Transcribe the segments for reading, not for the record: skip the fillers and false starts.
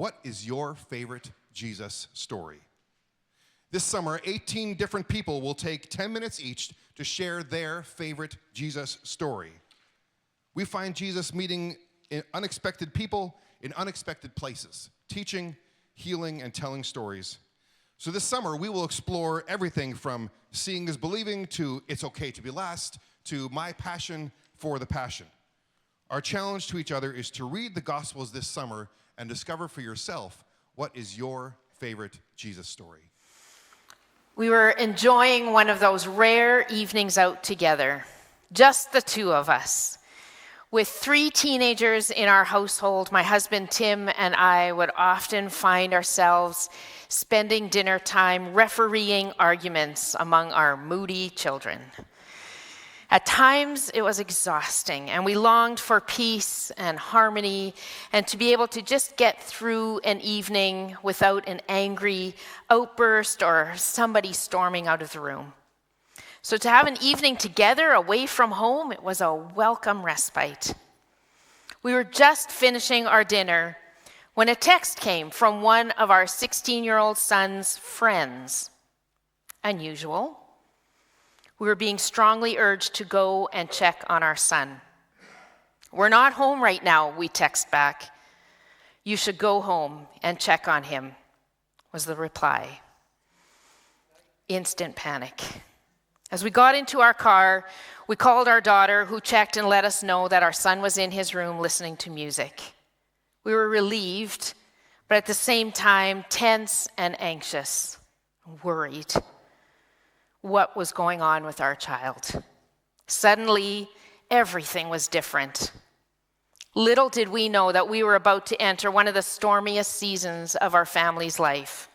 What is your favorite Jesus story? This summer, 18 different people will take 10 minutes each to share their favorite Jesus story. We find Jesus meeting unexpected people in unexpected places, teaching, healing, and telling stories. So this summer, we will explore everything from seeing is believing to it's okay to be last to my passion for the passion. Our challenge to each other is to read the Gospels this summer and discover for yourself what is your favorite Jesus story. We were enjoying one of those rare evenings out together, just the two of us. With 3 teenagers in our household, my husband Tim and I would often find ourselves spending dinner time refereeing arguments among our moody children. At times, it was exhausting, and we longed for peace and harmony and to be able to just get through an evening without an angry outburst or somebody storming out of the room. So to have an evening together away from home, it was a welcome respite. We were just finishing our dinner when a text came from one of our 16-year-old son's friends. Unusual. We were being strongly urged to go and check on our son. "We're not home right now," we text back. "You should go home and check on him," was the reply. Instant panic. As we got into our car, we called our daughter, who checked and let us know that our son was in his room listening to music. We were relieved, but at the same time, tense and anxious, worried. What was going on with our child? Suddenly, everything was different. Little did we know that we were about to enter one of the stormiest seasons of our family's life.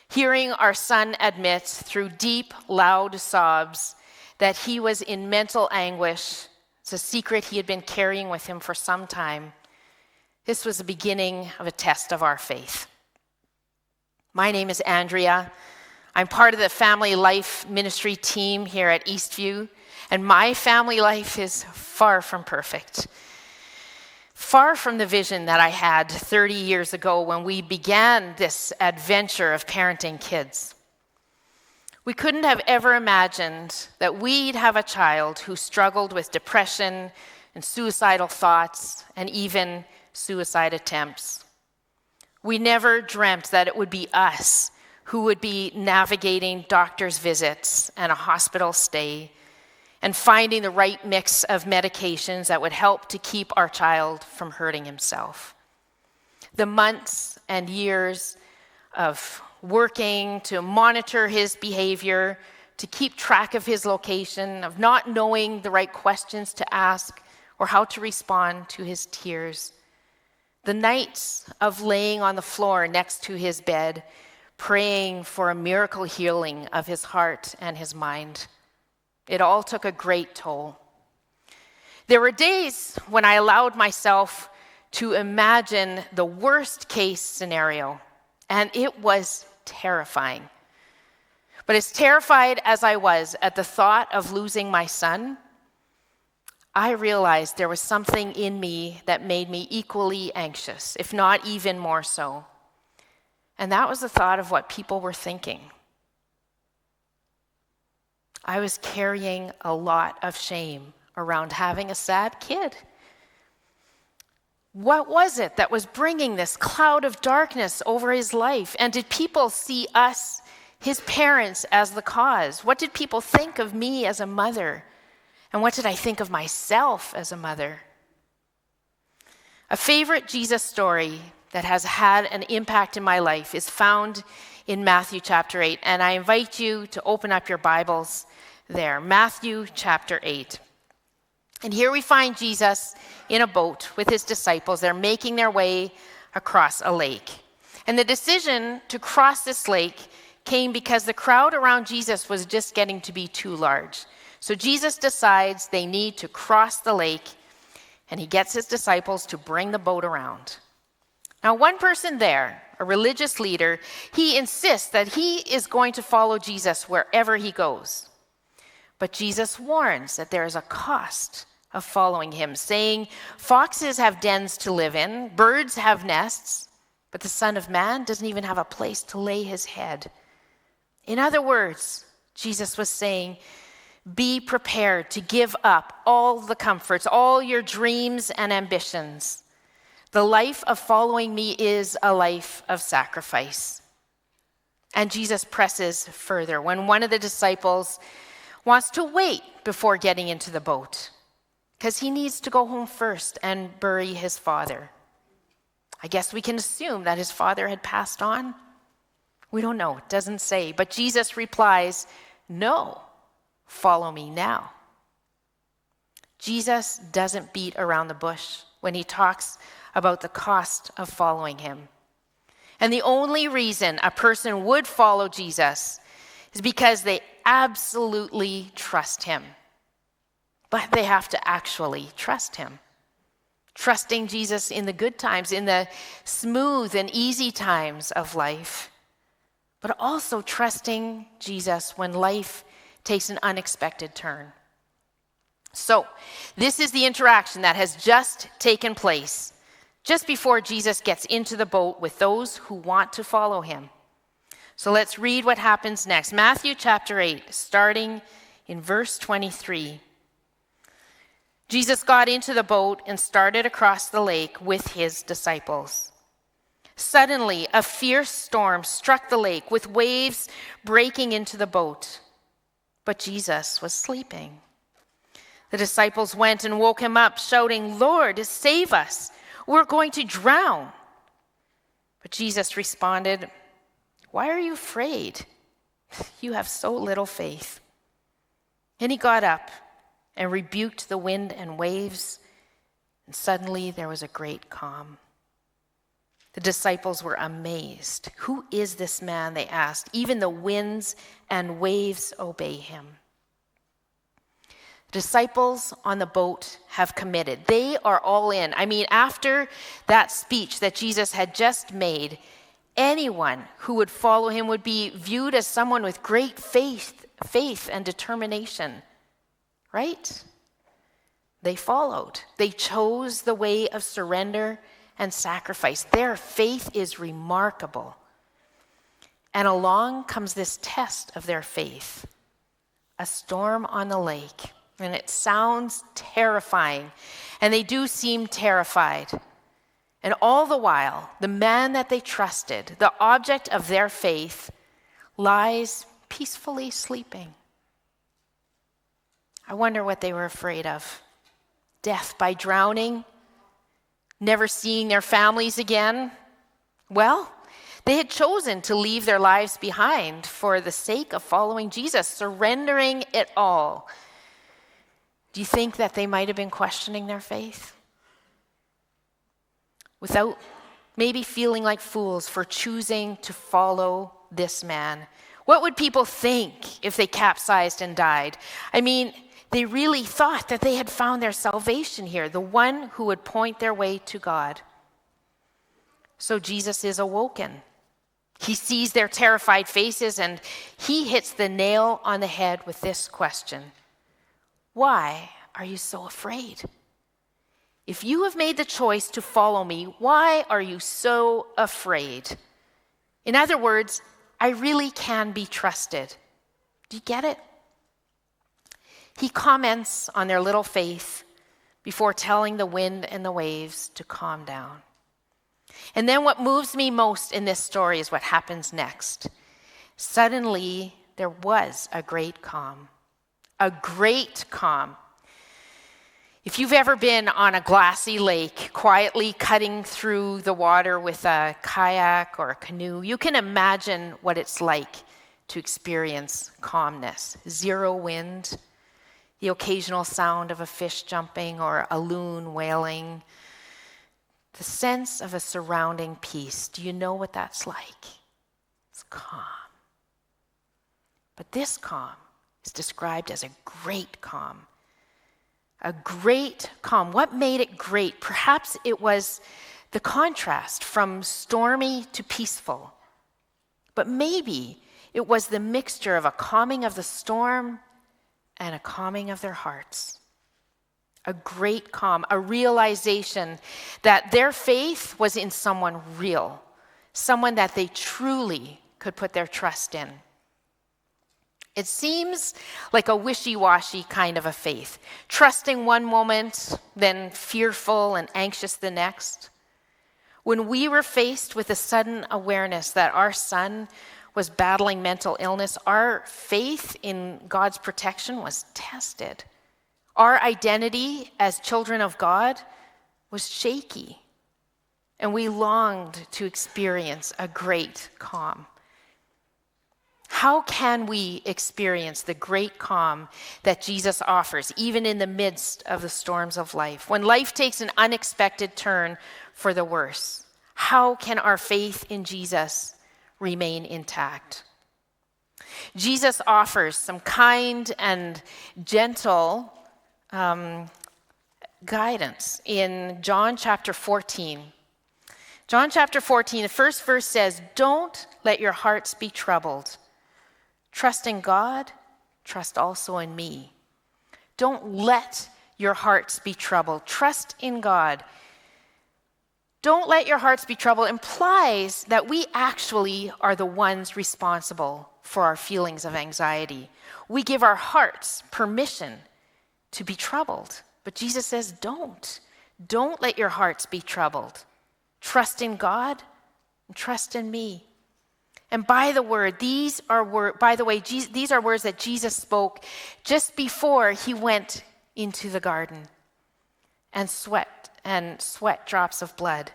Hearing our son admit through deep, loud sobs that he was in mental anguish, it's a secret he had been carrying with him for some time, this was the beginning of a test of our faith. My name is Andrea. I'm part of the family life ministry team here at Eastview, and my family life is far from perfect. Far from the vision that I had 30 years ago when we began this adventure of parenting kids. We couldn't have ever imagined that we'd have a child who struggled with depression and suicidal thoughts and even suicide attempts. We never dreamt that it would be us who would be navigating doctor's visits and a hospital stay and finding the right mix of medications that would help to keep our child from hurting himself. The months and years of working to monitor his behavior, to keep track of his location, of not knowing the right questions to ask or how to respond to his tears. The nights of laying on the floor next to his bed, praying for a miracle healing of his heart and his mind. It all took a great toll. There were days when I allowed myself to imagine the worst case scenario, and it was terrifying. But as terrified as I was at the thought of losing my son, I realized there was something in me that made me equally anxious, if not even more so. And that was the thought of what people were thinking. I was carrying a lot of shame around having a sad kid. What was it that was bringing this cloud of darkness over his life? And did people see us, his parents, as the cause? What did people think of me as a mother? And what did I think of myself as a mother? A favorite Jesus story that has had an impact in my life is found in Matthew chapter 8. And I invite you to open up your Bibles there. Matthew chapter 8. And here we find Jesus in a boat with his disciples. They're making their way across a lake. And the decision to cross this lake came because the crowd around Jesus was just getting to be too large. So Jesus decides they need to cross the lake, and he gets his disciples to bring the boat around. Now, one person there, a religious leader, he insists that he is going to follow Jesus wherever he goes. But Jesus warns that there is a cost of following him, saying, "Foxes have dens to live in, birds have nests, but the Son of Man doesn't even have a place to lay his head. In other words, Jesus was saying, be prepared to give up all the comforts, all your dreams and ambitions. The life of following me is a life of sacrifice. And Jesus presses further when one of the disciples wants to wait before getting into the boat because he needs to go home first and bury his father. I guess we can assume that his father had passed on. We don't know, it doesn't say. But Jesus replies, no, follow me now. Jesus doesn't beat around the bush when he talks about the cost of following him. And the only reason a person would follow Jesus is because they absolutely trust him. But they have to actually trust him. Trusting Jesus in the good times, in the smooth and easy times of life, but also trusting Jesus when life takes an unexpected turn. So, this is the interaction that has just taken place just before Jesus gets into the boat with those who want to follow him. So let's read what happens next. Matthew chapter 8, starting in verse 23. Jesus got into the boat and started across the lake with his disciples. Suddenly, a fierce storm struck the lake with waves breaking into the boat. But Jesus was sleeping. The disciples went and woke him up, shouting, "Lord, save us! We're going to drown." But Jesus responded, "Why are you afraid? You have so little faith." And he got up and rebuked the wind and waves, and suddenly there was a great calm. The disciples were amazed. "Who is this man?" they asked. "Even the winds and waves obey him." Disciples on the boat have committed. They are all in. I mean, after that speech that Jesus had just made, anyone who would follow him would be viewed as someone with great faith and determination. Right? They followed. They chose the way of surrender and sacrifice. Their faith is remarkable. And along comes this test of their faith, a storm on the lake. And it sounds terrifying. And they do seem terrified. And all the while, the man that they trusted, the object of their faith, lies peacefully sleeping. I wonder what they were afraid of. Death by drowning? Never seeing their families again? Well, they had chosen to leave their lives behind for the sake of following Jesus, surrendering it all. Do you think that they might have been questioning their faith? Without maybe feeling like fools for choosing to follow this man. What would people think if they capsized and died? I mean, they really thought that they had found their salvation here, the one who would point their way to God. So Jesus is awoken. He sees their terrified faces and he hits the nail on the head with this question: why are you so afraid? If you have made the choice to follow me, why are you so afraid? In other words, I really can be trusted. Do you get it? He comments on their little faith before telling the wind and the waves to calm down. And then what moves me most in this story is what happens next. Suddenly, there was a great calm. A great calm. If you've ever been on a glassy lake, quietly cutting through the water with a kayak or a canoe, you can imagine what it's like to experience calmness. Zero wind, the occasional sound of a fish jumping or a loon wailing, the sense of a surrounding peace. Do you know what that's like? It's calm. But this calm is described as a great calm. A great calm. What made it great? Perhaps it was the contrast from stormy to peaceful. But maybe it was the mixture of a calming of the storm and a calming of their hearts. A great calm, a realization that their faith was in someone real, someone that they truly could put their trust in. It seems like a wishy-washy kind of a faith, trusting one moment, then fearful and anxious the next. When we were faced with a sudden awareness that our son was battling mental illness, our faith in God's protection was tested. Our identity as children of God was shaky, and we longed to experience a great calm. How can we experience the great calm that Jesus offers, even in the midst of the storms of life? When life takes an unexpected turn for the worse, how can our faith in Jesus remain intact? Jesus offers some kind and gentle guidance in John chapter 14. John chapter 14, the first verse says, "Don't let your hearts be troubled. Trust in God, trust also in me." Don't let your hearts be troubled. Trust in God. Don't let your hearts be troubled implies that we actually are the ones responsible for our feelings of anxiety. We give our hearts permission to be troubled. But Jesus says, don't. Don't let your hearts be troubled. Trust in God and trust in me. And by the way, these are words that Jesus spoke just before he went into the garden and sweat drops of blood.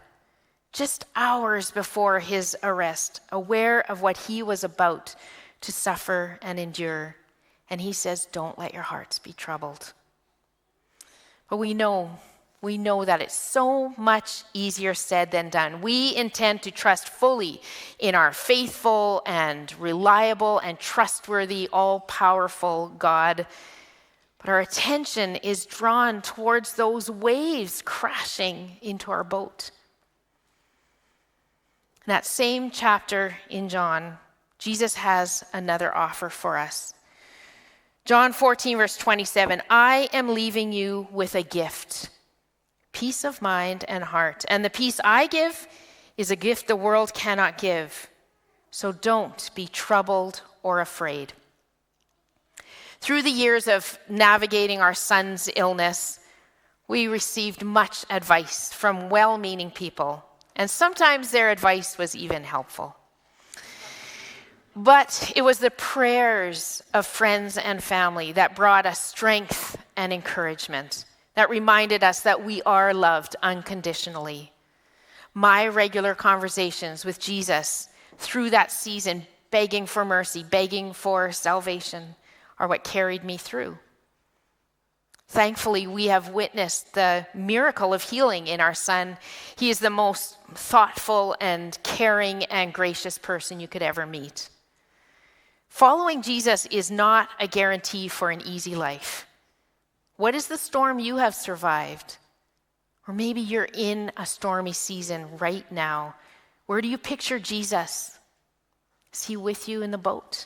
Just hours before his arrest, aware of what he was about to suffer and endure. And he says, don't let your hearts be troubled. But we know that it's so much easier said than done. We intend to trust fully in our faithful and reliable and trustworthy, all-powerful God. But our attention is drawn towards those waves crashing into our boat. In that same chapter in John, Jesus has another offer for us. John 14, verse 27, "I am leaving you with a gift, peace of mind and heart. And the peace I give is a gift the world cannot give. So don't be troubled or afraid." Through the years of navigating our son's illness, we received much advice from well-meaning people, and sometimes their advice was even helpful. But it was the prayers of friends and family that brought us strength and encouragement, that reminded us that we are loved unconditionally. My regular conversations with Jesus through that season, begging for mercy, begging for salvation, are what carried me through. Thankfully, we have witnessed the miracle of healing in our son. He is the most thoughtful and caring and gracious person you could ever meet. Following Jesus is not a guarantee for an easy life. What is the storm you have survived? Or maybe you're in a stormy season right now. Where do you picture Jesus? Is he with you in the boat?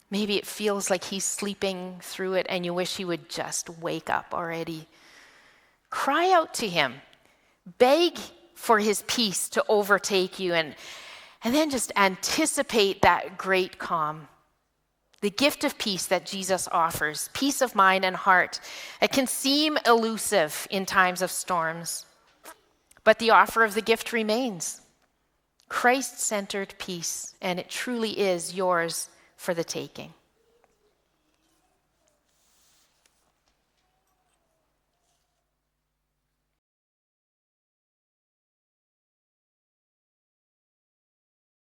Maybe it feels like he's sleeping through it and you wish he would just wake up already. Cry out to him. Beg for his peace to overtake you and then just anticipate that great calm. The gift of peace that Jesus offers, peace of mind and heart. It can seem elusive in times of storms, but the offer of the gift remains. Christ-centered peace, and it truly is yours for the taking.